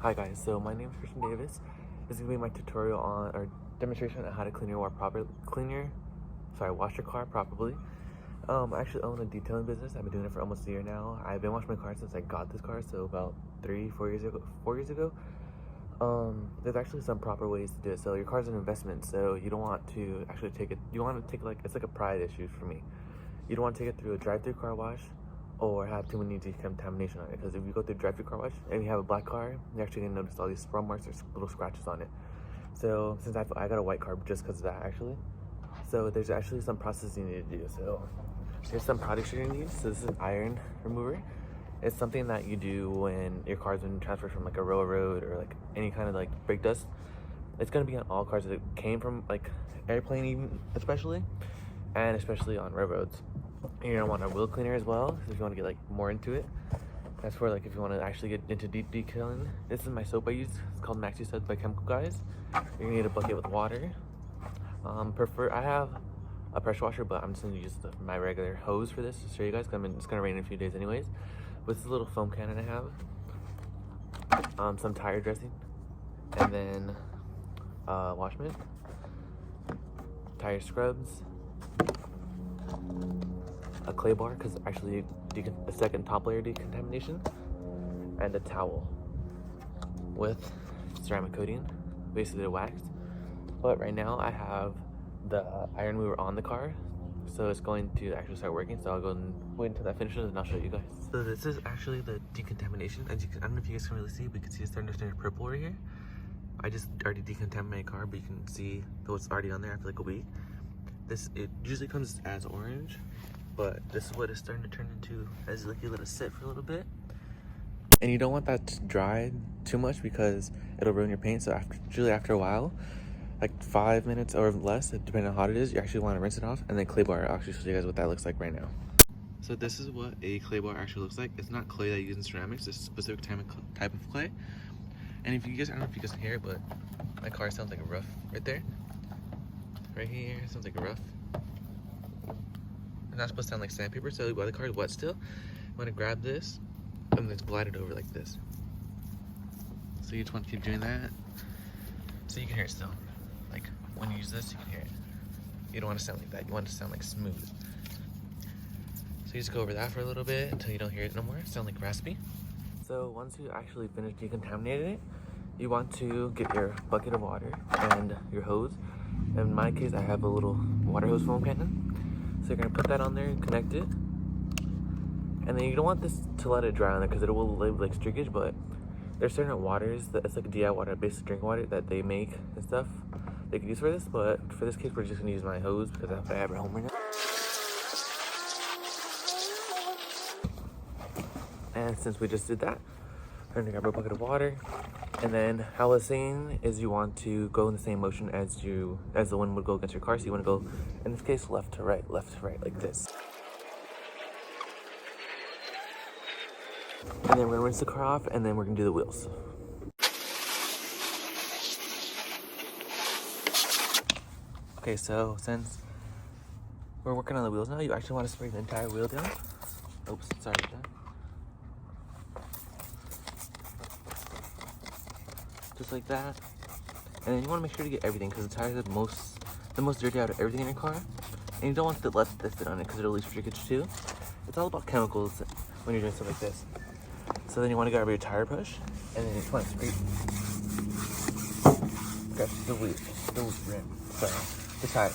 Hi guys, so my name is Christian Davis. This is gonna be my tutorial on or demonstration on how to clean your wash your car properly. I actually own a detailing business. I've been doing it for almost a year now. I've been washing my car since I got this car, so about 4 years ago. 4 years ago. There's actually some proper ways to do it. So your car's an investment, so you don't want to actually take it. You want to take it's like a pride issue for me. You don't want to take it through a drive-through car wash or have too many decontamination on it, because if you go through drive-through car wash and you have a black car, you're actually gonna notice all these sprung marks or little scratches on it. So since I got a white car just because of that actually, so there's actually some process you need to do. So there's some products you're gonna use. So this is an iron remover. It's something that you do when your car's been transferred from like a railroad or like any kind of like brake dust. It's gonna be on all cars that came from like airplane, even especially, and especially on railroads. You're gonna want a wheel cleaner as well, if you want to get like more into it. That's for like if you want to actually get into deep detailing. This is my soap I use. It's called Maxi Suds by Chemical Guys. You're gonna need a bucket with water. I have a pressure washer, but I'm just gonna use my regular hose for this to show you guys, because it's gonna rain in a few days anyways. With this little foam cannon I have, some tire dressing, and then wash mitt, tire scrubs, a clay bar, because actually a second top layer decontamination, and a towel with ceramic coating, basically the wax. But right now I have the iron remover on the car, so it's going to actually start working. So I'll go and wait until that finishes and I'll show you guys. So this is actually the decontamination. I don't know if you guys can really see, but you can see it's starting to turn purple right here. I just already decontaminated my car, but you can see what's already on there after like a week. It usually comes as orange, but this is what it's starting to turn into as like you let it sit for a little bit. And you don't want that to dry too much because it'll ruin your paint. So usually after a while, like 5 minutes or less, depending on how hot it is, you actually want to rinse it off. And then clay bar, I'll actually show you guys what that looks like right now. So this is what a clay bar actually looks like. It's not clay that you use in ceramics, it's a specific type of clay. And if you guys, I don't know if you guys can hear it, but my car sounds like a rough right there. Right here, it sounds like a rough. It's not supposed to sound like sandpaper, so while the car is wet still, I'm gonna grab this and let's glide it over like this. So you just want to keep doing that so you can hear it still. Like when you use this, you can hear it. You don't want to sound like that, you want it to sound like smooth. So you just go over that for a little bit until you don't hear it no more. Sound like raspy. So once you actually finish decontaminating it, you want to get your bucket of water and your hose. In my case, I have a little water hose foam cannon. So you're gonna put that on there and connect it. And then you don't want this to let it dry on there because it will leave like streakage, but there's certain waters that it's like DI water, basic drinking water that they make and stuff they could use for this. But for this case, we're just gonna use my hose because that's what I have at home right now. And since we just did that, we're gonna grab a bucket of water. And then how I was saying is you want to go in the same motion as the wind would go against your car. So you want to go, in this case, left to right, like this. And then we're gonna rinse the car off, and then we're gonna do the wheels. Okay, so since we're working on the wheels now, you actually want to spray the entire wheel down. Oops, sorry about that. Just like that. And then you want to make sure to get everything, because the tires are the most dirty out of everything in your car. And you don't want to let this sit on it because it'll leave streakage too. It's all about chemicals when you're doing stuff like this. So then you want to grab your tire brush, and then you just want to scrape the rim, sorry, the tire.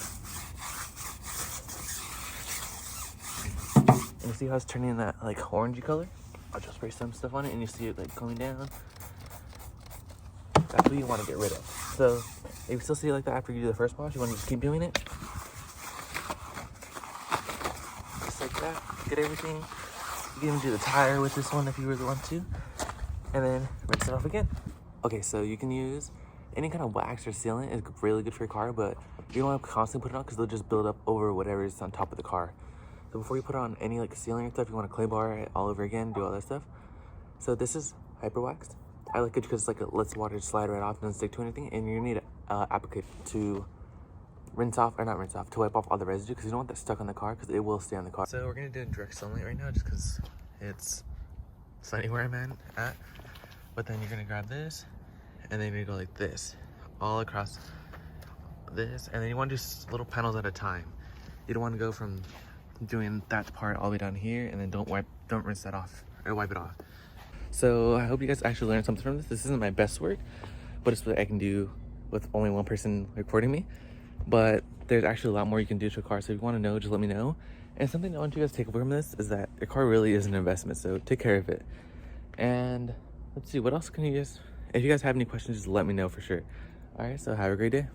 And you see how it's turning that like orangey color? I'll just spray some stuff on it, and you see it like coming down. That's what you want to get rid of. So if you still see it like that after you do the first wash, you want to just keep doing it. Just like that. Get everything. You can even do the tire with this one if you really want to. And then rinse it off again. Okay, so you can use any kind of wax or sealant. It's really good for your car, but you don't want to constantly put it on because they'll just build up over whatever is on top of the car. So before you put on any like sealing or stuff, you want to clay bar it all over again, do all that stuff. So this is hyper waxed. I like it because like it lets water slide right off and doesn't stick to anything. And you're gonna need an applicator to to wipe off all the residue, because you don't want that stuck on the car because it will stay on the car. So we're gonna do direct sunlight right now just because it's sunny where I'm at. But then you're gonna grab this, and then you're gonna go like this, all across this, and then you want to do little panels at a time. You don't want to go from doing that part all the way down here, and then don't rinse that off or wipe it off. So I hope you guys actually learned something from this. This isn't my best work, but it's what I can do with only one person recording me. But there's actually a lot more you can do to a car. So if you want to know, just let me know. And something I want you guys to take away from this is that your car really is an investment. So take care of it. And let's see, what else can you guys, if you guys have any questions, just let me know for sure. All right, so have a great day.